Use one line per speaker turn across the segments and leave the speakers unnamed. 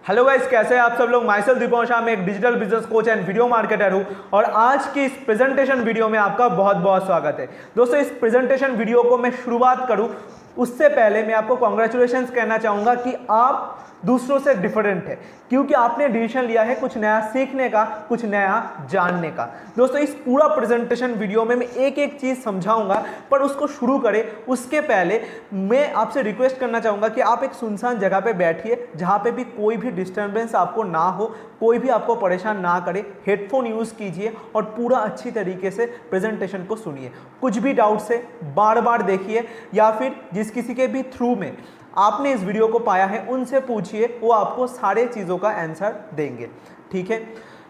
Hello guys, कैसे हैं आप सब लोग। माइसेल्फ दीपक शाह, मैं एक digital business coach and video marketer हूं और आज की इस प्रेजेंटेशन वीडियो में आपका बहुत बहुत स्वागत है। दोस्तों, इस प्रेजेंटेशन वीडियो को मैं शुरुआत करूं उससे पहले मैं आपको कॉन्ग्रेचुलेशंस कहना चाहूंगा कि आप दूसरों से डिफरेंट है, क्योंकि आपने डिसीजन लिया है कुछ नया सीखने का, कुछ नया जानने का। दोस्तों, इस पूरा प्रेजेंटेशन वीडियो में मैं एक एक चीज़ समझाऊंगा, पर उसको शुरू करें उसके पहले मैं आपसे रिक्वेस्ट करना चाहूँगा कि आप एक सुनसान जगह पे बैठिए जहाँ पे भी कोई भी डिस्टर्बेंस आपको ना हो, कोई भी आपको परेशान ना करे। हेडफोन यूज़ कीजिए और पूरा अच्छी तरीके से प्रेजेंटेशन को सुनिए। कुछ भी डाउट्स है बार बार देखिए, या फिर जिस किसी के भी थ्रू में आपने इस वीडियो को पाया है उनसे पूछिए, वो आपको सारे चीज़ों का आंसर देंगे। ठीक है,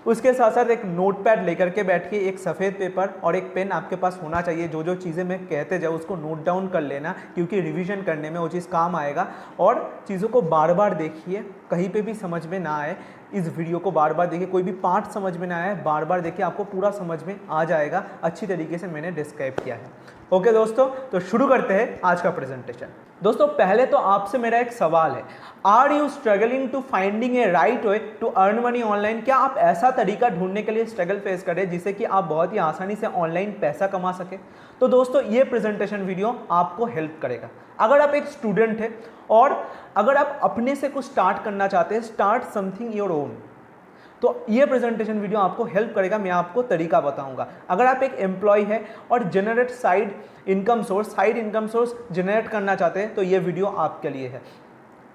उसके साथ साथ एक नोटपैड लेकर के बैठिए, एक सफ़ेद पेपर और एक पेन आपके पास होना चाहिए। जो जो चीज़ें मैं कहते जाऊँ उसको नोट डाउन कर लेना, क्योंकि रिवीजन करने में वो चीज़ काम आएगा। और चीज़ों को बार बार देखिए, कहीं पे भी समझ में ना आए इस वीडियो को बार बार देखिए। कोई भी पार्ट समझ में ना आए बार बार देखिए, आपको पूरा समझ में आ जाएगा। अच्छी तरीके से मैंने डिस्क्राइब किया है। ओके दोस्तों, तो शुरू करते हैं आज का प्रेजेंटेशन। दोस्तों, पहले तो आपसे मेरा एक सवाल है, are you struggling to finding a right way to earn money online? क्या आप ऐसा तरीका ढूंढने के लिए स्ट्रगल फेस करें जिससे कि आप बहुत ही आसानी से ऑनलाइन पैसा कमा सके? तो दोस्तों, ये प्रेजेंटेशन वीडियो आपको हेल्प करेगा। अगर आप एक स्टूडेंट हैं और अगर आप अपने से कुछ स्टार्ट करना चाहते हैं, स्टार्ट समथिंग योर ओन, तो ये प्रेजेंटेशन वीडियो आपको हेल्प करेगा। मैं आपको तरीका बताऊंगा। अगर आप एक एम्प्लॉय है और generate side income source generate करना चाहते हैं तो ये वीडियो आपके लिए है।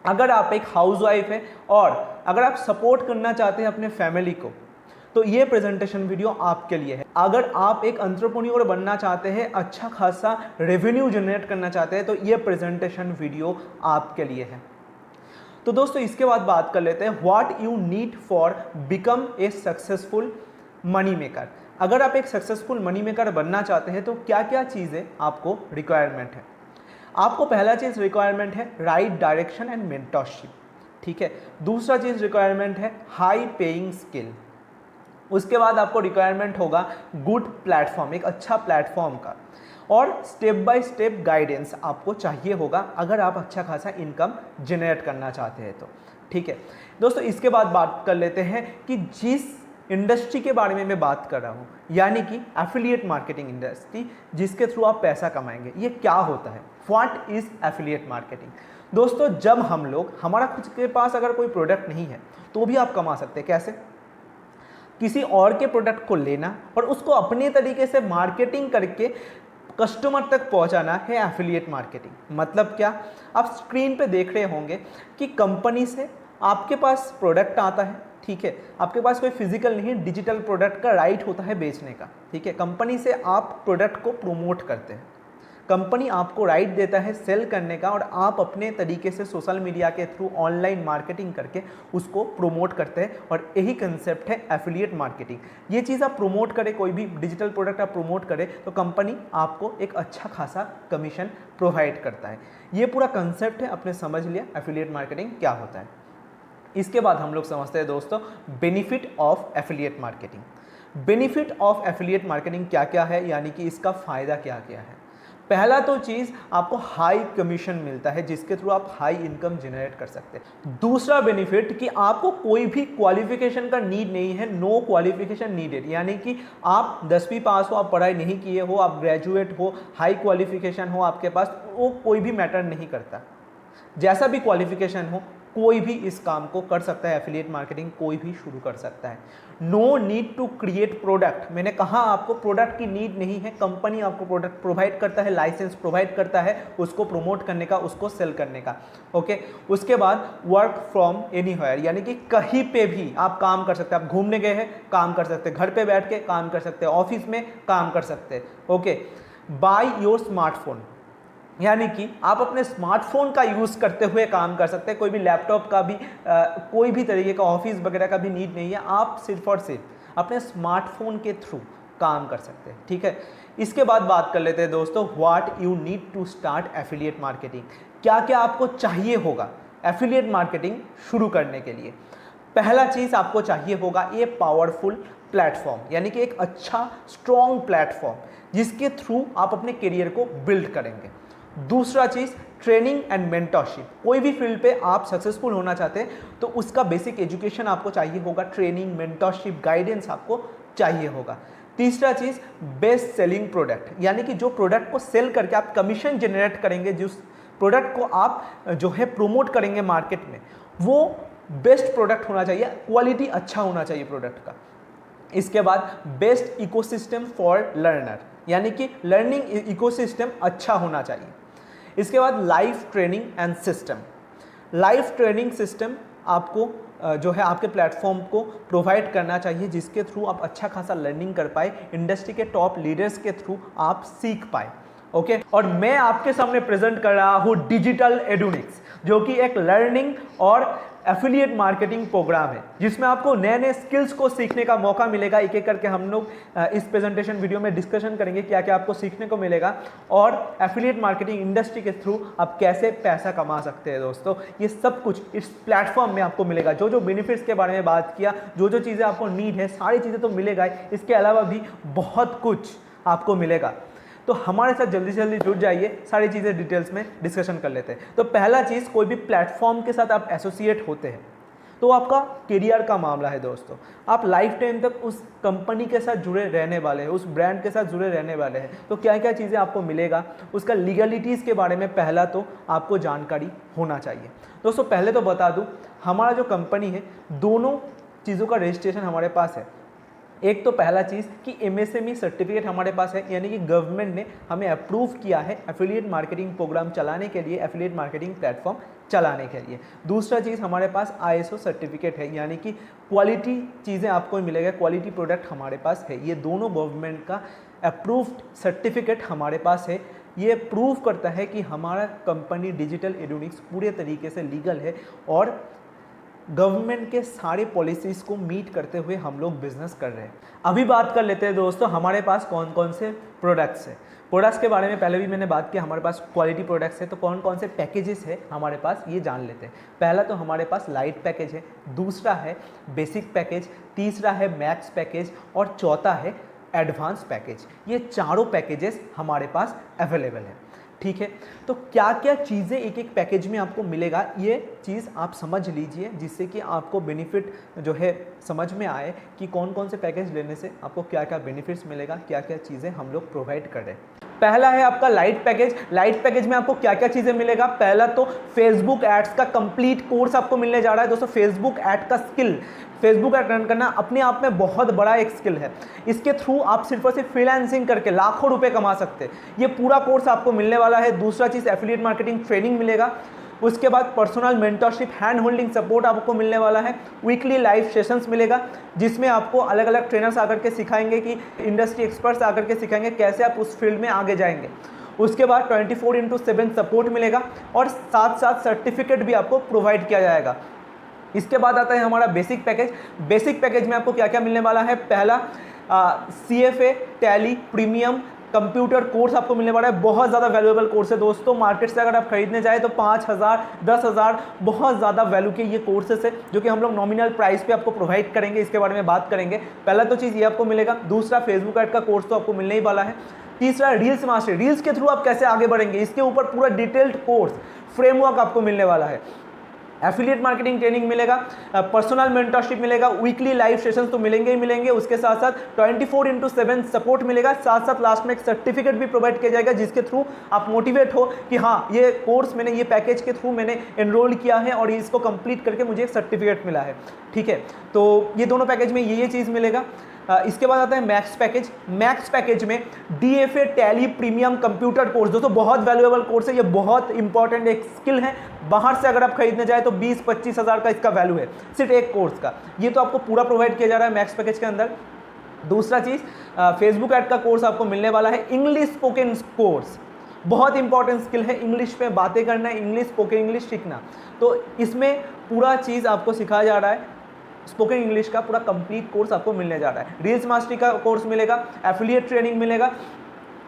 अगर आप एक हाउसवाइफ है और अगर आप सपोर्ट करना चाहते हैं अपने फैमिली को, तो ये प्रेजेंटेशन वीडियो आपके लिए है। अगर आप एक एंटरप्रेन्योर बनना चाहते हैं, अच्छा खासा रेवेन्यू जनरेट करना चाहते हैं, तो ये प्रेजेंटेशन वीडियो आपके लिए है। तो दोस्तों, इसके बाद बात कर लेते हैं what you need for become a successful money maker. अगर आप एक सक्सेसफुल मनी मेकर बनना चाहते हैं तो क्या क्या चीज़ें आपको रिक्वायरमेंट है? आपको पहला चीज़ रिक्वायरमेंट है राइट डायरेक्शन एंड मेंटरशिप। ठीक है, दूसरा चीज़ रिक्वायरमेंट है हाई पेइंग स्किल। उसके बाद आपको रिक्वायरमेंट होगा गुड प्लेटफॉर्म, एक अच्छा प्लेटफॉर्म का, और स्टेप बाय स्टेप गाइडेंस आपको चाहिए होगा अगर आप अच्छा खासा इनकम जनरेट करना चाहते हैं तो। ठीक है दोस्तों, इसके बाद बात कर लेते हैं कि जिस इंडस्ट्री के बारे में मैं बात कर रहा हूँ, यानी कि एफिलिएट मार्केटिंग इंडस्ट्री, जिसके थ्रू आप पैसा कमाएंगे, ये क्या होता है? What is affiliate marketing? दोस्तों, जब हम लोग, हमारा खुद के पास अगर कोई प्रोडक्ट नहीं है तो भी आप कमा सकते हैं। कैसे? किसी और के प्रोडक्ट को लेना और उसको अपने तरीके से मार्केटिंग करके कस्टमर तक पहुंचाना है एफिलिएट मार्केटिंग। मतलब क्या? आप स्क्रीन पे देख रहे होंगे कि कंपनी से आपके पास प्रोडक्ट आता है। ठीक है, आपके पास कोई फिजिकल नहीं, डिजिटल प्रोडक्ट का राइट होता है बेचने का। ठीक है, कंपनी से आप प्रोडक्ट को प्रमोट करते हैं, कंपनी आपको राइट देता है सेल करने का, और आप अपने तरीके से सोशल मीडिया के थ्रू ऑनलाइन मार्केटिंग करके उसको प्रमोट करते हैं। और यही कंसेप्ट है एफिलिएट मार्केटिंग। ये चीज़ आप प्रमोट करें, कोई भी डिजिटल प्रोडक्ट आप प्रमोट करें तो कंपनी आपको एक अच्छा खासा कमीशन प्रोवाइड करता है। ये पूरा कंसेप्ट है, आपने समझ लिया एफिलिएट मार्केटिंग क्या होता है। इसके बाद हम लोग समझते हैं दोस्तों benefit of affiliate marketing. Benefit of affiliate marketing क्या क्या है, यानी कि इसका फ़ायदा क्या क्या है? पहला तो चीज़, आपको हाई कमीशन मिलता है जिसके थ्रू आप हाई इनकम जनरेट कर सकते हैं। दूसरा बेनिफिट कि आपको कोई भी क्वालिफिकेशन का नीड नहीं है, नो क्वालिफिकेशन नीडेड, यानी कि आप 10वीं पास हो, आप पढ़ाई नहीं किए हो, आप ग्रेजुएट हो, हाई क्वालिफिकेशन हो आपके पास, वो कोई भी मैटर नहीं करता। जैसा भी क्वालिफिकेशन हो, कोई भी इस काम को कर सकता है। एफिलिएट मार्केटिंग कोई भी शुरू कर सकता है। No need to create product. मैंने कहा आपको प्रोडक्ट की नीड नहीं है, कंपनी आपको प्रोडक्ट प्रोवाइड करता है, लाइसेंस प्रोवाइड करता है उसको प्रमोट करने का, उसको सेल करने का। ओके, उसके बाद वर्क फ्रॉम एनीवेयर, यानी कि कहीं पे भी आप काम कर सकते हैं। आप घूमने गए हैं, काम कर सकते हैं, घर पे बैठ के काम कर सकते हैं, ऑफिस में काम कर सकते हैं। ओके, बाय योर स्मार्टफोन, यानी कि आप अपने स्मार्टफोन का यूज़ करते हुए काम कर सकते हैं। कोई भी लैपटॉप का भी कोई भी तरीके का ऑफिस वगैरह का भी नीड नहीं है, आप सिर्फ और सिर्फ अपने स्मार्टफोन के थ्रू काम कर सकते हैं। ठीक है, इसके बाद बात कर लेते हैं दोस्तों what you need to start affiliate marketing. क्या क्या आपको चाहिए होगा एफिलिएट मार्केटिंग शुरू करने के लिए? पहला चीज़ आपको चाहिए होगा ये पावरफुल प्लेटफॉर्म, यानी कि एक अच्छा स्ट्रॉन्ग प्लेटफॉर्म जिसके थ्रू आप अपने करियर को बिल्ड करेंगे। दूसरा चीज़ ट्रेनिंग एंड मेंटरशिप। कोई भी फील्ड पे आप सक्सेसफुल होना चाहते हैं तो उसका बेसिक एजुकेशन आपको चाहिए होगा, ट्रेनिंग, मेंटरशिप, गाइडेंस आपको चाहिए होगा। तीसरा चीज़ बेस्ट सेलिंग प्रोडक्ट, यानी कि जो प्रोडक्ट को सेल करके आप कमीशन जनरेट करेंगे, जिस प्रोडक्ट को आप जो है प्रोमोट करेंगे मार्केट में, वो बेस्ट प्रोडक्ट होना चाहिए, क्वालिटी अच्छा होना चाहिए प्रोडक्ट का। इसके बाद बेस्ट इकोसिस्टम फॉर लर्नर, यानी कि लर्निंग इकोसिस्टम अच्छा होना चाहिए। इसके बाद live training and system. Live training system आपको जो है आपके प्लेटफॉर्म को प्रोवाइड करना चाहिए, जिसके थ्रू आप अच्छा खासा लर्निंग कर पाए, इंडस्ट्री के टॉप लीडर्स के थ्रू आप सीख पाए। ओके, और मैं आपके सामने प्रेजेंट कर रहा हूँ डिजिटल एडुनिक्स, जो कि एक लर्निंग और एफिलिएट मार्केटिंग प्रोग्राम है, जिसमें आपको नए नए स्किल्स को सीखने का मौका मिलेगा। एक एक करके हम लोग इस प्रेजेंटेशन वीडियो में डिस्कशन करेंगे क्या क्या आपको सीखने को मिलेगा, और एफिलिएट मार्केटिंग इंडस्ट्री के थ्रू आप कैसे पैसा कमा सकते हैं। दोस्तों, ये सब कुछ इस प्लेटफॉर्म में आपको मिलेगा। जो जो बेनिफिट्स के बारे में बात किया, जो जो चीज़ें आपको नीड है, सारी चीज़ें तो मिलेगा। इसके अलावा भी बहुत कुछ आपको मिलेगा। तो हमारे साथ जल्दी से जल्दी जुड़ जाइए, सारी चीज़ें डिटेल्स में डिस्कशन कर लेते हैं। तो पहला चीज़, कोई भी प्लेटफॉर्म के साथ आप एसोसिएट होते हैं तो आपका करियर का मामला है। दोस्तों, आप लाइफ टाइम तक उस कंपनी के साथ जुड़े रहने वाले हैं, उस ब्रांड के साथ जुड़े रहने वाले हैं। तो क्या क्या चीज़ें आपको मिलेगा, उसका लीगलिटीज़ के बारे में पहला तो आपको जानकारी होना चाहिए। दोस्तों, पहले तो बता दूँ, हमारा जो कंपनी है, दोनों चीज़ों का रजिस्ट्रेशन हमारे पास है। एक तो पहला चीज़ कि MSME सर्टिफिकेट हमारे पास है, यानी कि गवर्नमेंट ने हमें अप्रूव किया है एफिलिएट मार्केटिंग प्रोग्राम चलाने के लिए, एफिलिएट मार्केटिंग प्लेटफॉर्म चलाने के लिए। दूसरा चीज़, हमारे पास ISO सर्टिफिकेट है, यानी कि क्वालिटी चीज़ें आपको मिलेगा, क्वालिटी प्रोडक्ट हमारे पास है। ये दोनों गवर्नमेंट का अप्रूव्ड सर्टिफिकेट हमारे पास है। ये प्रूव करता है कि हमारा कंपनी डिजिटल एडुनिक्स पूरे तरीके से लीगल है और गवर्नमेंट के सारे पॉलिसीज़ को मीट करते हुए हम लोग बिजनेस कर रहे हैं। अभी बात कर लेते हैं दोस्तों, हमारे पास कौन कौन से प्रोडक्ट्स हैं। प्रोडक्ट्स के बारे में पहले भी मैंने बात की, हमारे पास क्वालिटी प्रोडक्ट्स है, तो कौन कौन से पैकेजेस है हमारे पास, ये जान लेते हैं। पहला तो हमारे पास लाइट पैकेज है, दूसरा है बेसिक पैकेज, तीसरा है मैक्स पैकेज और चौथा है एडवांस पैकेज। ये चारों पैकेजेस हमारे पास अवेलेबल है। ठीक है, तो क्या क्या चीज़ें एक एक पैकेज में आपको मिलेगा, ये चीज़ आप समझ लीजिए, जिससे कि आपको बेनिफिट जो है समझ में आए कि कौन कौन से पैकेज लेने से आपको क्या क्या बेनिफिट्स मिलेगा, क्या क्या चीज़ें हम लोग प्रोवाइड कर रहे हैं। पहला है आपका लाइट पैकेज। लाइट पैकेज में आपको क्या क्या चीज़ें मिलेगा। पहला तो फेसबुक एड्स का कंप्लीट कोर्स आपको मिलने जा रहा है। दोस्तों, फेसबुक ऐड का स्किल, फेसबुक ऐड रन करना अपने आप में बहुत बड़ा एक स्किल है। इसके थ्रू आप सिर्फ और सिर्फ फ्रीलांसिंग करके लाखों रुपए कमा सकते हैं। ये पूरा कोर्स आपको मिलने वाला है। दूसरा चीज़, एफिलिएट मार्केटिंग ट्रेनिंग मिलेगा। उसके बाद personal mentorship, hand holding support आपको मिलने वाला है। वीकली लाइव सेशंस मिलेगा, जिसमें आपको अलग अलग ट्रेनर्स आकर के सिखाएंगे, कि इंडस्ट्री एक्सपर्ट्स आकर के सिखाएंगे कैसे आप उस फील्ड में आगे जाएंगे। उसके बाद 24/7 सपोर्ट मिलेगा और साथ साथ सर्टिफिकेट भी आपको प्रोवाइड किया जाएगा। इसके बाद आता है हमारा बेसिक पैकेज। बेसिक पैकेज में आपको क्या क्या मिलने वाला है। पहला CFA, tally, premium computer course आपको मिलने वाला है। बहुत ज़्यादा वैल्यूएबल कोर्स है दोस्तों। मार्केट से अगर आप खरीदने जाए तो 5,000, 10,000 बहुत ज़्यादा वैल्यू के ये कोर्सेस है, जो कि हम लोग नॉमिनल प्राइस पे आपको प्रोवाइड करेंगे। इसके बारे में बात करेंगे। पहला तो चीज़ ये आपको मिलेगा। दूसरा, फेसबुक ऐड का कोर्स तो आपको मिलने ही वाला है। तीसरा, रील्स मास्टरी, रील्स के थ्रू आप कैसे आगे बढ़ेंगे, इसके ऊपर पूरा डिटेल्ड कोर्स, फ्रेमवर्क आपको मिलने वाला है। एफिलिएट मार्केटिंग ट्रेनिंग मिलेगा, पर्सनल मेंटरशिप मिलेगा, वीकली लाइव सेशंस तो मिलेंगे ही मिलेंगे। उसके साथ साथ 24/7 सपोर्ट मिलेगा। साथ साथ लास्ट में एक सर्टिफिकेट भी प्रोवाइड किया जाएगा, जिसके थ्रू आप मोटिवेट हो कि हाँ, ये कोर्स मैंने, ये पैकेज के थ्रू मैंने एनरोल किया है और इसको कंप्लीट करके मुझे एक सर्टिफिकेट मिला है। ठीक है, तो ये दोनों पैकेज में ये चीज़ मिलेगा। इसके बाद आता है मैक्स पैकेज। मैक्स पैकेज में DFA, tally, premium computer course, दोस्तों बहुत वैल्यूएबल कोर्स है। ये बहुत इंपॉर्टेंट एक स्किल है। बाहर से अगर आप खरीदने जाए तो 20-25 हज़ार का इसका वैल्यू है सिर्फ एक कोर्स का। ये तो आपको पूरा प्रोवाइड किया जा रहा है मैक्स पैकेज के अंदर। दूसरा चीज़, फेसबुक ऐड का कोर्स आपको मिलने वाला है। इंग्लिश स्पोकन कोर्स, बहुत इंपॉर्टेंट स्किल है। इंग्लिश पे बातें करना, इंग्लिश स्पोकन इंग्लिश सीखना, तो इसमें पूरा चीज़ आपको सिखाया जा रहा है। स्पोकन इंग्लिश का पूरा कंप्लीट कोर्स आपको मिलने जा रहा है। रील्स मास्टरी का कोर्स मिलेगा, एफिलिएट ट्रेनिंग मिलेगा।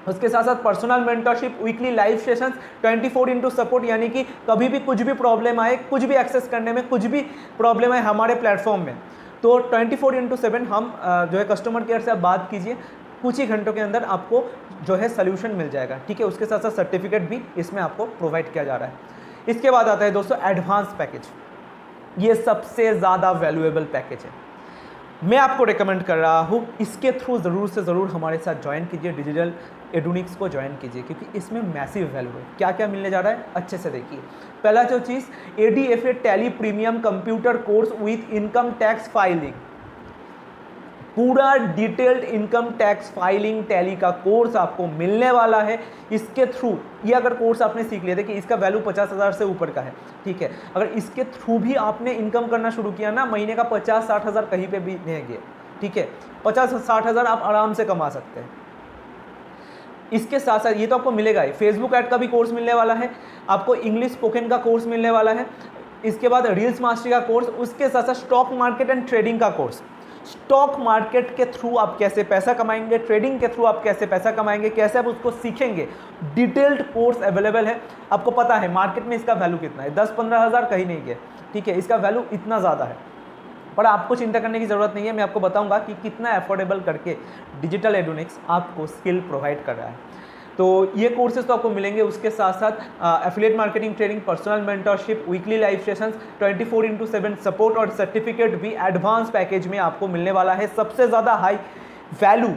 उसके साथ साथ personal mentorship, weekly live sessions, 24/7 support, यानी कि कभी भी कुछ भी प्रॉब्लम आए, कुछ भी एक्सेस करने में कुछ भी प्रॉब्लम आए हमारे प्लेटफॉर्म में, तो 24/7 हम जो है कस्टमर केयर से आप बात कीजिए, कुछ ही घंटों के अंदर आपको जो है सोल्यूशन मिल जाएगा, ठीक है। उसके साथ साथ सर्टिफिकेट भी इसमें आपको प्रोवाइड किया जा रहा है। इसके बाद आता है दोस्तों एडवांस पैकेज। ये सबसे ज़्यादा वैल्यूएबल पैकेज है, मैं आपको रिकमेंड कर रहा हूँ इसके थ्रू ज़रूर से ज़रूर हमारे साथ ज्वाइन कीजिए, डिजिटल एडुनिक्स को ज्वाइन कीजिए, क्योंकि इसमें मैसिव वैल्यू है। क्या क्या मिलने जा रहा है अच्छे से देखिए। पहला जो चीज़ ADFA tally premium computer course with income tax filing, पूरा detailed income tax filing tally का कोर्स आपको मिलने वाला है इसके थ्रू। ये अगर कोर्स आपने सीख लिया, देखिए इसका वैल्यू 50,000 से ऊपर का है, ठीक है। अगर इसके थ्रू भी आपने इनकम करना शुरू किया ना, महीने का 50-60 हज़ार कहीं पे भी नहीं गए, ठीक है। 50-60 हज़ार आप आराम से कमा सकते हैं। इसके साथ साथ ये तो आपको मिलेगा ही, फेसबुक ऐड का भी कोर्स मिलने वाला है आपको, इंग्लिश स्पोकन का कोर्स मिलने वाला है, इसके बाद रील्स मास्टरी का कोर्स, उसके साथ साथ स्टॉक मार्केट एंड ट्रेडिंग का कोर्स। स्टॉक मार्केट के थ्रू आप कैसे पैसा कमाएंगे, ट्रेडिंग के थ्रू आप कैसे पैसा कमाएंगे, कैसे आप उसको सीखेंगे, डिटेल्ड कोर्स अवेलेबल है। आपको पता है मार्केट में इसका वैल्यू कितना है, 10-15 हज़ार कहीं नहीं गए, ठीक है। इसका वैल्यू इतना ज़्यादा है, पर आपको चिंता करने की ज़रूरत नहीं है। मैं आपको बताऊंगा कि कितना अफोर्डेबल करके डिजिटल एडुनिक्स आपको स्किल प्रोवाइड कर रहा है। तो ये कोर्सेज तो आपको मिलेंगे, उसके साथ साथ affiliate marketing training, personal mentorship, weekly live sessions, 24/7 support और सर्टिफिकेट भी एडवांस पैकेज में आपको मिलने वाला है। सबसे ज़्यादा हाई वैल्यू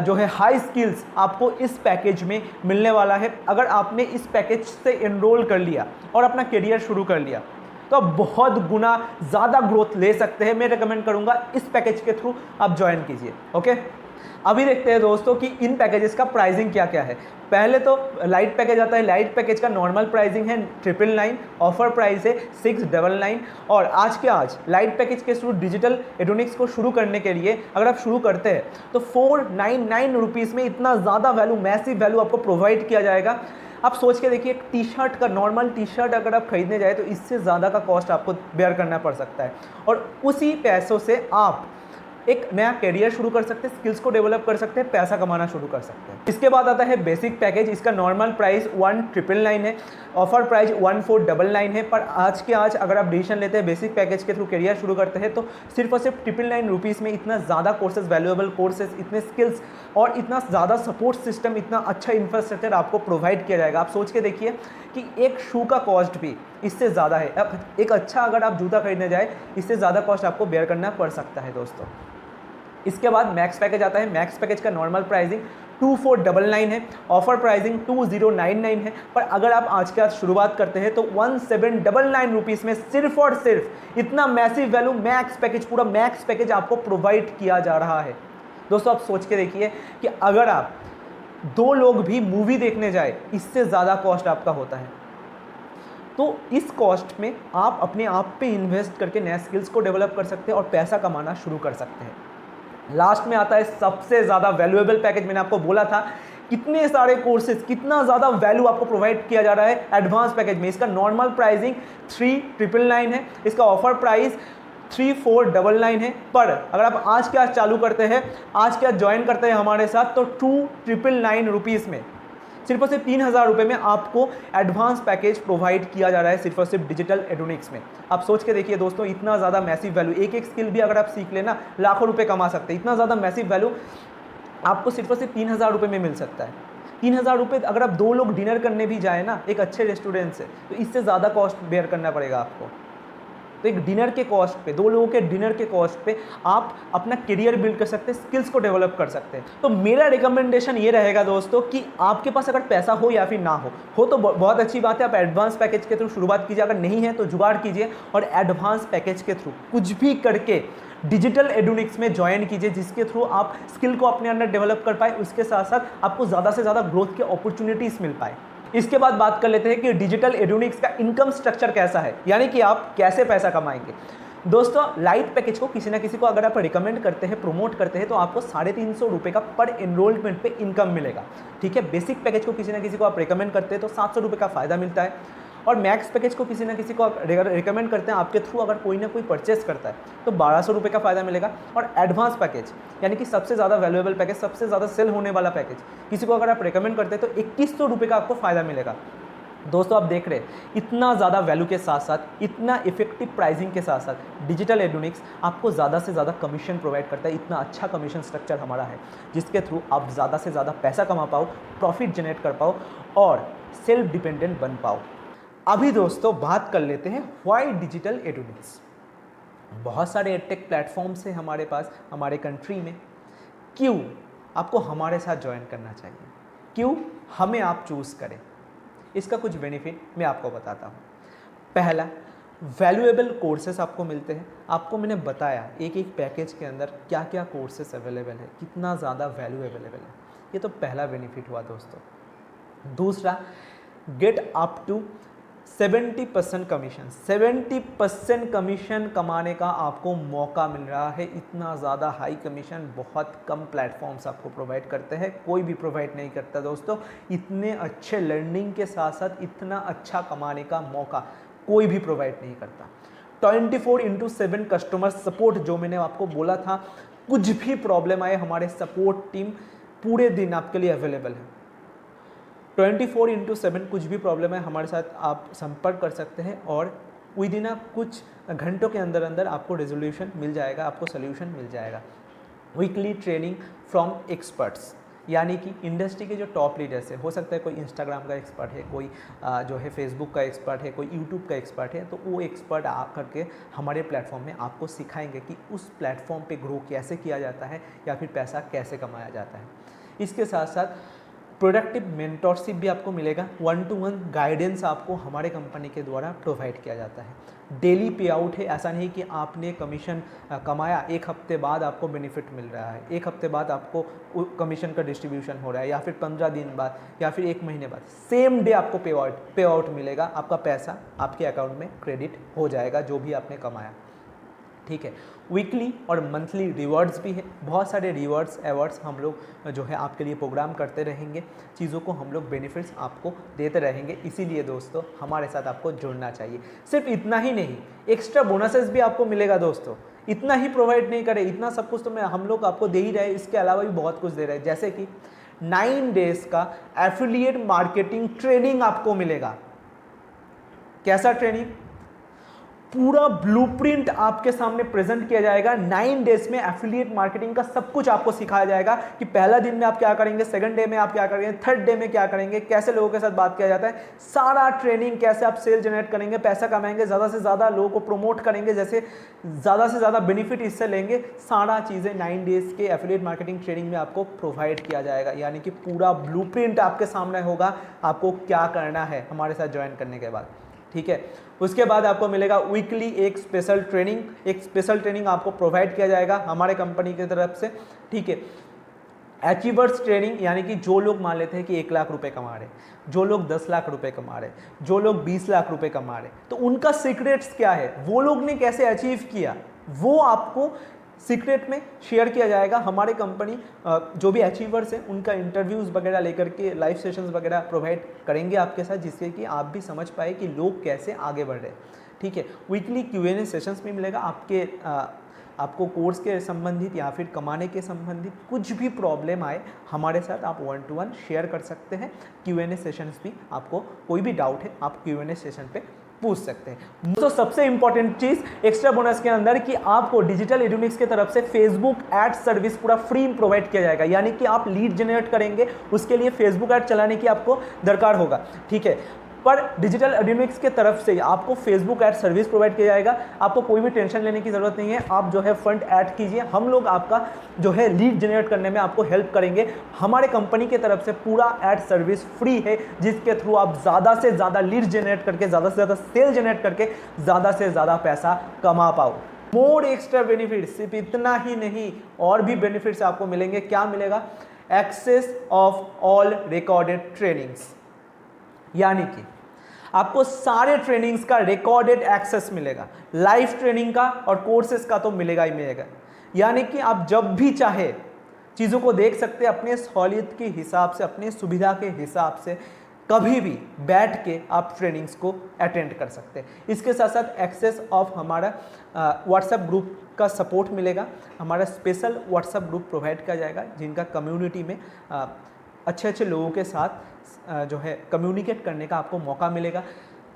जो है हाई स्किल्स आपको इस पैकेज में मिलने वाला है। अगर आपने इस पैकेज से एनरोल कर लिया और अपना करियर शुरू कर लिया तो आप बहुत गुना ज़्यादा ग्रोथ ले सकते हैं। मैं रिकमेंड करूंगा इस पैकेज के थ्रू आप ज्वाइन कीजिए, ओके। अभी देखते हैं दोस्तों कि इन पैकेजेस का प्राइसिंग क्या क्या है। पहले तो लाइट पैकेज आता है। लाइट पैकेज का नॉर्मल प्राइसिंग है 999, ऑफर प्राइस है 699। और आज के आज लाइट पैकेज के थ्रू डिजिटल एडुनिक्स को शुरू करने के लिए अगर आप शुरू करते हैं तो 499 रुपीज़ में इतना ज़्यादा वैल्यू, मैसिव वैल्यू आपको प्रोवाइड किया जाएगा। आप सोच के देखिए, एक टी शर्ट का, नॉर्मल टी शर्ट अगर आप खरीदने जाए तो इससे ज़्यादा का कॉस्ट आपको बेयर करना पड़ सकता है, और उसी पैसों से आप एक नया करियर शुरू कर सकते हैं, स्किल्स को डेवलप कर सकते हैं, पैसा कमाना शुरू कर सकते हैं। इसके बाद आता है बेसिक पैकेज। इसका नॉर्मल प्राइस 1999 है, ऑफर प्राइस 1499 है। पर आज के आज अगर आप डिसीजन लेते हैं बेसिक पैकेज के थ्रू करियर शुरू करते हैं तो सिर्फ और सिर्फ 999 रुपीज़ में इतना ज़्यादा कोर्सेज, वैल्यूएबल कोर्सेज, इतने स्किल्स और इतना ज़्यादा सपोर्ट सिस्टम, इतना अच्छा इंफ्रास्ट्रक्चर आपको प्रोवाइड किया जाएगा। आप सोच के देखिए कि एक शू का कॉस्ट भी इससे ज़्यादा है। अब एक अच्छा अगर आप जूता खरीदने जाए, इससे ज़्यादा कॉस्ट आपको बेयर करना पड़ सकता है दोस्तों। इसके बाद मैक्स पैकेज आता है। मैक्स पैकेज का नॉर्मल प्राइसिंग 2499 है, ऑफर प्राइसिंग 2099 है। पर अगर आप आज के आज शुरुआत करते हैं तो 1799 रुपीज़ में सिर्फ और सिर्फ इतना मैसिव वैल्यू मैक्स पैकेज, पूरा मैक्स पैकेज आपको प्रोवाइड किया जा रहा है। दोस्तों आप सोच के देखिए कि अगर आप 2 लोग भी मूवी देखने जाए, इससे ज़्यादा कॉस्ट आपका होता है। तो इस कॉस्ट में आप अपने आप पे इन्वेस्ट करके नए स्किल्स को डेवलप कर सकते हैं और पैसा कमाना शुरू कर सकते हैं। लास्ट में आता है सबसे ज़्यादा वैल्यूएबल पैकेज। मैंने आपको बोला था कितने सारे कोर्सेज, कितना ज़्यादा वैल्यू आपको प्रोवाइड किया जा रहा है एडवांस पैकेज में। इसका नॉर्मल प्राइसिंग 3999 है, इसका ऑफर प्राइस 3499 है। पर अगर आप आज के आज चालू करते हैं, आज के आज ज्वाइन करते हैं हमारे साथ, तो 2999 रुपीज़ में सिर्फ और सिर्फ 3000 रुपये में आपको एडवांस पैकेज प्रोवाइड किया जा रहा है सिर्फ और सिर्फ डिजिटल एडुनिक्स में। आप सोच के देखिए दोस्तों, इतना ज़्यादा मैसिव वैल्यू, एक एक स्किल भी अगर आप सीख लेना लाखों रुपए कमा सकते हैं। इतना ज़्यादा मैसिव वैल्यू आपको सिर्फ और सिर्फ 3000 रुपये में मिल सकता है। 3000 रुपये अगर आप 2 लोग डिनर करने भी जाए ना एक अच्छे रेस्टोरेंट से, तो इससे ज़्यादा कॉस्ट बेयर करना पड़ेगा आपको। तो एक डिनर के कॉस्ट पे, 2 लोगों के डिनर के कॉस्ट पे आप अपना करियर बिल्ड कर सकते हैं, स्किल्स को डेवलप कर सकते हैं। तो मेरा रिकमेंडेशन ये रहेगा दोस्तों कि आपके पास अगर पैसा हो या फिर ना हो तो बहुत अच्छी बात है, आप एडवांस पैकेज के थ्रू शुरुआत कीजिए। अगर नहीं है तो जुगाड़ कीजिए और एडवांस पैकेज के थ्रू कुछ भी करके डिजिटल एडुनिक्स में ज्वाइन कीजिए, जिसके थ्रू आप स्किल को अपने अंदर डेवलप कर पाए, उसके साथ साथ आपको ज़्यादा से ज़्यादा ग्रोथ के अपॉर्चुनिटीज़ मिल पाए। इसके बाद बात कर लेते हैं कि डिजिटल एडुनिक्स का इनकम स्ट्रक्चर कैसा है, यानी कि आप कैसे पैसा कमाएंगे। दोस्तों लाइट पैकेज को किसी ना किसी को अगर आप रिकमेंड करते हैं, प्रमोट करते हैं, तो आपको 350 रुपये का पर एनरोलमेंट पे इनकम मिलेगा, ठीक है। बेसिक पैकेज को किसी ना किसी को आप रिकमेंड करते हैं तो 700 रुपये का फ़ायदा मिलता है। और मैक्स पैकेज को किसी ना किसी को रिकमेंड करते हैं, आपके थ्रू अगर कोई ना कोई परचेस करता है तो 1200 रुपये का फ़ायदा मिलेगा। और एडवांस पैकेज यानी कि सबसे ज़्यादा वैल्यूएबल पैकेज, सबसे ज़्यादा सेल होने वाला पैकेज, किसी को अगर आप रिकमेंड करते हैं तो 2100 रुपये का आपको फ़ायदा मिलेगा। दोस्तों आप देख रहे हैं इतना ज़्यादा वैल्यू के साथ साथ, इतना इफेक्टिव प्राइसिंग के साथ साथ डिजिटल एडुनिक्स आपको ज़्यादा से ज़्यादा कमीशन प्रोवाइड करता है। इतना अच्छा कमीशन स्ट्रक्चर हमारा है जिसके थ्रू आप ज़्यादा से ज़्यादा पैसा कमा पाओ, प्रॉफिट जनरेट कर पाओ और सेल्फ डिपेंडेंट बन पाओ। अभी दोस्तों बात कर लेते हैं व्हाई डिजिटल एडुनिक्स। बहुत सारे एडटेक प्लेटफॉर्म्स हैं हमारे पास, हमारे कंट्री में। क्यों आपको हमारे साथ ज्वाइन करना चाहिए, क्यों हमें आप चूज़ करें, इसका कुछ बेनिफिट मैं आपको बताता हूँ। पहला, वैल्यूएबल कोर्सेस आपको मिलते हैं। आपको मैंने बताया एक एक पैकेज के अंदर क्या क्या कोर्सेस अवेलेबल है, कितना ज़्यादा वैल्यू अवेलेबल है। ये तो पहला बेनिफिट हुआ दोस्तों। दूसरा, get up to 70% commission, 70% commission कमाने का आपको मौका मिल रहा है। इतना ज़्यादा हाई कमीशन बहुत कम प्लेटफॉर्म्स आपको प्रोवाइड करते हैं, कोई भी प्रोवाइड नहीं करता दोस्तों। इतने अच्छे लर्निंग के साथ साथ इतना अच्छा कमाने का मौका कोई भी प्रोवाइड नहीं करता। 24/7 कस्टमर सपोर्ट, जो मैंने आपको बोला था, कुछ भी प्रॉब्लम आए हमारे सपोर्ट टीम पूरे दिन आपके लिए अवेलेबल है। 24/7 कुछ भी प्रॉब्लम है हमारे साथ आप संपर्क कर सकते हैं और विद इन कुछ घंटों के अंदर अंदर आपको रेजोल्यूशन मिल जाएगा, आपको सोल्यूशन मिल जाएगा। वीकली ट्रेनिंग फ्रॉम एक्सपर्ट्स, यानी कि इंडस्ट्री के जो टॉप लीडर्स है, हो सकता है कोई इंस्टाग्राम का एक्सपर्ट है, कोई जो है फेसबुक का एक्सपर्ट है, कोई यूट्यूब का एक्सपर्ट है, तो वो एक्सपर्ट आ करके हमारे प्लेटफॉर्म में आपको सिखाएंगे कि उस प्लेटफॉर्म पे ग्रो कैसे किया जाता है या फिर पैसा कैसे कमाया जाता है। इसके साथ साथ प्रोडक्टिव मेंटोरशिप भी आपको मिलेगा, 1-to-1 गाइडेंस आपको हमारे कंपनी के द्वारा प्रोवाइड किया जाता है। डेली पे आउट है, ऐसा नहीं कि आपने कमीशन कमाया एक हफ्ते बाद आपको बेनिफिट मिल रहा है, एक हफ्ते बाद आपको कमीशन का डिस्ट्रीब्यूशन हो रहा है, या फिर 15 दिन बाद या फिर 1 महीने बाद सेम डे आपको पे आउट मिलेगा। आपका पैसा आपके अकाउंट में क्रेडिट हो जाएगा जो भी आपने कमाया, ठीक है। वीकली और मंथली रिवॉर्ड्स भी है, बहुत सारे रिवॉर्ड्स अवार्ड्स हम लोग जो है आपके लिए प्रोग्राम करते रहेंगे, चीज़ों को हम लोग बेनिफिट्स आपको देते रहेंगे। इसीलिए दोस्तों हमारे साथ आपको जुड़ना चाहिए। सिर्फ इतना ही नहीं, एक्स्ट्रा बोनसेस भी आपको मिलेगा दोस्तों। इतना ही प्रोवाइड नहीं करे, इतना सब कुछ तो हम लोग आपको दे ही रहे, इसके अलावा भी बहुत कुछ दे रहे हैं। जैसे कि 9 डेज का एफिलिएट मार्केटिंग ट्रेनिंग आपको मिलेगा। कैसा ट्रेनिंग? पूरा ब्लूप्रिंट आपके सामने प्रेजेंट किया जाएगा। 9 डेज में एफिलिएट मार्केटिंग का सब कुछ आपको सिखाया जाएगा कि पहला दिन में आप क्या करेंगे, सेकंड डे में आप क्या करेंगे, थर्ड डे में क्या करेंगे, कैसे लोगों के साथ बात किया जाता है, सारा ट्रेनिंग, कैसे आप सेल जनरेट करेंगे, पैसा कमाएंगे, ज़्यादा से ज़्यादा लोगों को प्रमोट करेंगे, जैसे ज़्यादा से ज़्यादा बेनिफिट इससे लेंगे, सारा चीज़ें 9 डेज के एफिलिएट मार्केटिंग ट्रेनिंग में आपको प्रोवाइड किया जाएगा। यानी कि पूरा ब्लूप्रिंट आपके सामने होगा, आपको क्या करना है हमारे साथ ज्वाइन करने के बाद, ठीक है। उसके बाद आपको मिलेगा वीकली एक स्पेशल ट्रेनिंग आपको प्रोवाइड किया जाएगा हमारे कंपनी की तरफ से, ठीक है। अचीवर्स ट्रेनिंग, यानी कि जो लोग मान लेते हैं कि 1 लाख रुपए कमा रहे, जो लोग 10 लाख रुपए कमा रहे, जो लोग 20 लाख रुपए कमा रहे, तो उनका सीक्रेट्स क्या है, वो लोग ने कैसे अचीव किया, वो आपको सीक्रेट में शेयर किया जाएगा। हमारे कंपनी जो भी अचीवर्स हैं उनका इंटरव्यूज़ वगैरह लेकर के लाइव सेशंस वगैरह प्रोवाइड करेंगे आपके साथ, जिससे कि आप भी समझ पाए कि लोग कैसे आगे बढ़ रहे हैं, ठीक है। वीकली Q&A सेशंस भी मिलेगा आपको कोर्स के संबंधित या फिर कमाने के संबंधित कुछ भी प्रॉब्लम आए हमारे साथ आप 1-to-1 शेयर कर सकते हैं। Q&A सेशंस भी, आपको कोई भी डाउट है आप Q&A सेशन पे पूछ सकते हैं। तो सबसे इंपॉर्टेंट चीज एक्स्ट्रा बोनस के अंदर कि आपको डिजिटल एडुनिक्स की तरफ से फेसबुक एड सर्विस पूरा फ्री प्रोवाइड किया जाएगा। यानी कि आप लीड जनरेट करेंगे, उसके लिए फेसबुक एड चलाने की आपको दरकार होगा, ठीक है। पर डिजिटल एडुनिक्स के तरफ से आपको फेसबुक ऐड सर्विस प्रोवाइड किया जाएगा। आपको कोई भी टेंशन लेने की ज़रूरत नहीं है, आप जो है फंड ऐड कीजिए, हम लोग आपका जो है लीड जनरेट करने में आपको हेल्प करेंगे। हमारे कंपनी की तरफ से पूरा ऐड सर्विस फ्री है, जिसके थ्रू आप ज़्यादा से ज़्यादा लीड जनरेट करके, ज़्यादा से ज़्यादा सेल जनरेट करके ज़्यादा से ज़्यादा पैसा कमा पाओ। मोर एक्स्ट्रा बेनिफिट, सिर्फ इतना ही नहीं और भी बेनिफिट्स आपको मिलेंगे। क्या मिलेगा? Access of all recorded trainings, यानी कि आपको सारे ट्रेनिंग्स का रिकॉर्डेड एक्सेस मिलेगा। लाइव ट्रेनिंग का और कोर्सेज का तो मिलेगा ही मिलेगा। यानी कि आप जब भी चाहे चीज़ों को देख सकते हैं अपने सहूलियत के हिसाब से, अपने सुविधा के हिसाब से, कभी भी बैठ के आप ट्रेनिंग्स को अटेंड कर सकते हैं। इसके साथ साथ एक्सेस ऑफ हमारा व्हाट्सएप ग्रुप का सपोर्ट मिलेगा। हमारा स्पेशल व्हाट्सएप ग्रुप प्रोवाइड किया जाएगा, जिनका कम्युनिटी में अच्छे अच्छे लोगों के साथ जो है कम्युनिकेट करने का आपको मौका मिलेगा।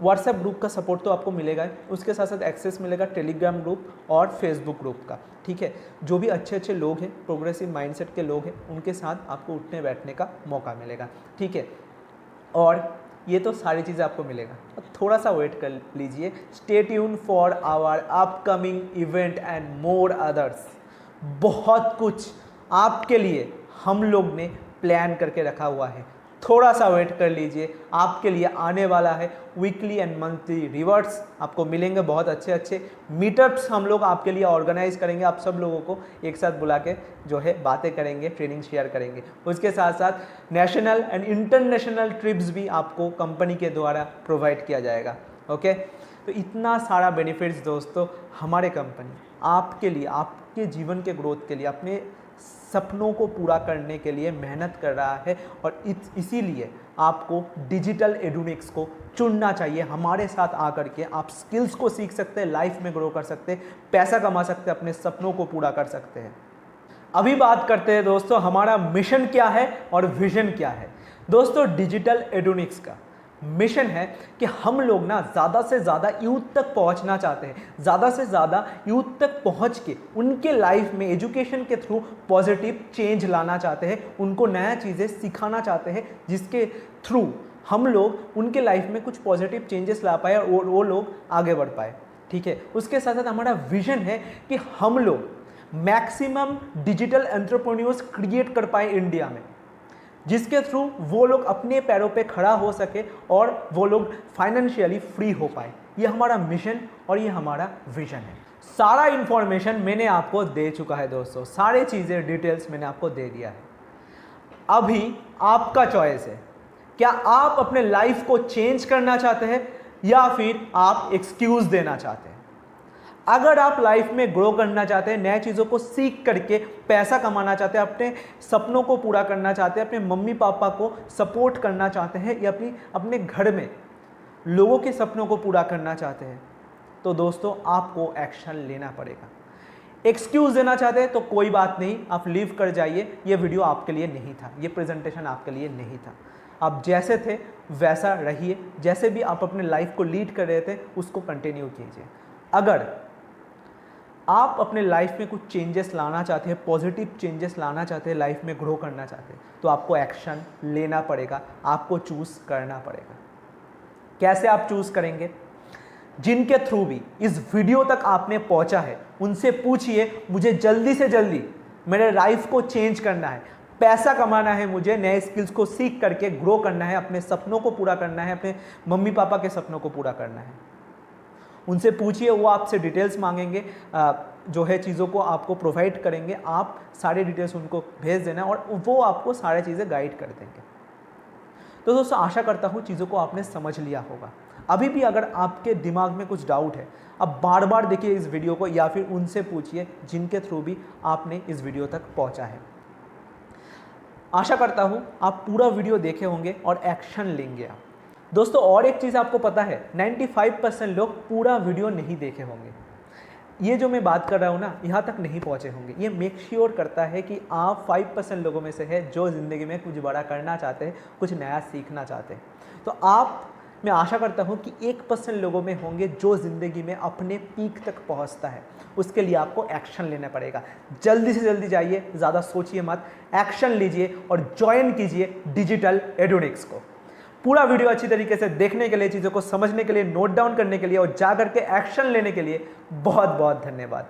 व्हाट्सएप ग्रुप का सपोर्ट तो आपको मिलेगा ही, उसके साथ साथ एक्सेस मिलेगा टेलीग्राम ग्रुप और फेसबुक ग्रुप का। ठीक है, जो भी अच्छे अच्छे लोग हैं, प्रोग्रेसिव माइंडसेट के लोग हैं, उनके साथ आपको उठने बैठने का मौका मिलेगा। ठीक है, और ये तो सारी चीज़ें आपको मिलेगा, थोड़ा सा वेट कर लीजिए। Stay tune for our upcoming event and more others. बहुत कुछ आपके लिए हम लोग ने प्लान करके रखा हुआ है, थोड़ा सा वेट कर लीजिए। आपके लिए आने वाला है वीकली एंड मंथली रिवर्ट्स आपको मिलेंगे, बहुत अच्छे अच्छे मीटअप्स हम लोग आपके लिए ऑर्गेनाइज करेंगे। आप सब लोगों को एक साथ बुला के जो है बातें करेंगे, ट्रेनिंग शेयर करेंगे। उसके साथ साथ नेशनल एंड इंटरनेशनल ट्रिप्स भी आपको कंपनी के द्वारा प्रोवाइड किया जाएगा। ओके, तो इतना सारा बेनिफिट्स दोस्तों हमारे कंपनी आपके लिए, आपके जीवन के ग्रोथ के लिए, अपने सपनों को पूरा करने के लिए मेहनत कर रहा है। और इसीलिए आपको डिजिटल एडुनिक्स को चुनना चाहिए। हमारे साथ आकर के आप स्किल्स को सीख सकते हैं, लाइफ में ग्रो कर सकते हैं, पैसा कमा सकते हैं, अपने सपनों को पूरा कर सकते हैं। अभी बात करते हैं दोस्तों हमारा मिशन क्या है और विजन क्या है। दोस्तों डिजिटल एडुनिक्स का मिशन है कि हम लोग ना ज़्यादा से ज़्यादा यूथ तक पहुंचना चाहते हैं, ज़्यादा से ज़्यादा यूथ तक पहुंच के उनके लाइफ में एजुकेशन के थ्रू पॉजिटिव चेंज लाना चाहते हैं, उनको नया चीज़ें सिखाना चाहते हैं, जिसके थ्रू हम लोग उनके लाइफ में कुछ पॉजिटिव चेंजेस ला पाए और वो लोग आगे बढ़ पाए। ठीक है, उसके साथ साथ हमारा विजन है कि हम लोग मैक्सिमम डिजिटल एंटरप्रेन्योर्स क्रिएट कर पाए इंडिया में, जिसके थ्रू वो लोग अपने पैरों पे खड़ा हो सके और वो लोग फाइनेंशियली फ्री हो पाए। ये हमारा मिशन और ये हमारा विजन है। सारा इंफॉर्मेशन मैंने आपको दे चुका है दोस्तों, सारी चीज़ें डिटेल्स मैंने आपको दे दिया है। अभी आपका चॉइस है, क्या आप अपने लाइफ को चेंज करना चाहते हैं या फिर आप एक्सक्यूज देना चाहते हैं। अगर आप लाइफ में ग्रो करना चाहते हैं, नए चीज़ों को सीख करके पैसा कमाना चाहते हैं, अपने सपनों को पूरा करना चाहते हैं, अपने मम्मी पापा को सपोर्ट करना चाहते हैं या अपने घर में लोगों के सपनों को पूरा करना चाहते हैं, तो दोस्तों आपको एक्शन लेना पड़ेगा। एक्सक्यूज़ देना चाहते हैं तो कोई बात नहीं, आप लीव कर जाइए, ये वीडियो आपके लिए नहीं था, ये प्रेजेंटेशन आपके लिए नहीं था। आप जैसे थे वैसा रहिए, जैसे भी आप अपने लाइफ को लीड कर रहे थे उसको कंटिन्यू कीजिए। अगर आप अपने लाइफ में कुछ चेंजेस लाना चाहते हैं, पॉजिटिव चेंजेस लाना चाहते हैं, लाइफ में ग्रो करना चाहते हैं, तो आपको एक्शन लेना पड़ेगा, आपको चूज़ करना पड़ेगा। कैसे आप चूज़ करेंगे? जिनके थ्रू भी इस वीडियो तक आपने पहुंचा है उनसे पूछिए, मुझे जल्दी से जल्दी मेरे लाइफ को चेंज करना है, पैसा कमाना है, मुझे नए स्किल्स को सीख करके ग्रो करना है, अपने सपनों को पूरा करना है, अपने मम्मी पापा के सपनों को पूरा करना है। उनसे पूछिए, वो आपसे डिटेल्स मांगेंगे, जो है चीज़ों को आपको प्रोवाइड करेंगे, आप सारे डिटेल्स उनको भेज देना और वो आपको सारी चीज़ें गाइड कर देंगे। तो दोस्तों आशा करता हूँ चीज़ों को आपने समझ लिया होगा। अभी भी अगर आपके दिमाग में कुछ डाउट है, आप बार बार देखिए इस वीडियो को या फिर उनसे पूछिए जिनके थ्रू भी आपने इस वीडियो तक पहुँचा है। आशा करता हूँ आप पूरा वीडियो देखे होंगे और एक्शन लेंगे आप। दोस्तों और एक चीज़ आपको पता है, 95% लोग पूरा वीडियो नहीं देखे होंगे। ये जो मैं बात कर रहा हूँ ना, यहाँ तक नहीं पहुँचे होंगे। ये मेक श्योर करता है कि आप 5% लोगों में से है जो ज़िंदगी में कुछ बड़ा करना चाहते हैं, कुछ नया सीखना चाहते हैं। तो मैं आशा करता हूँ कि 1% लोगों में होंगे जो ज़िंदगी में अपने पीक तक पहुँचता है। उसके लिए आपको एक्शन लेना पड़ेगा। जल्दी से जल्दी जाइए, ज़्यादा सोचिए मत, एक्शन लीजिए और ज्वाइन कीजिए डिजिटल एडुनिक्स को। पूरा वीडियो अच्छी तरीके से देखने के लिए, चीज़ों को समझने के लिए, नोट डाउन करने के लिए और जा करके एक्शन लेने के लिए बहुत बहुत धन्यवाद।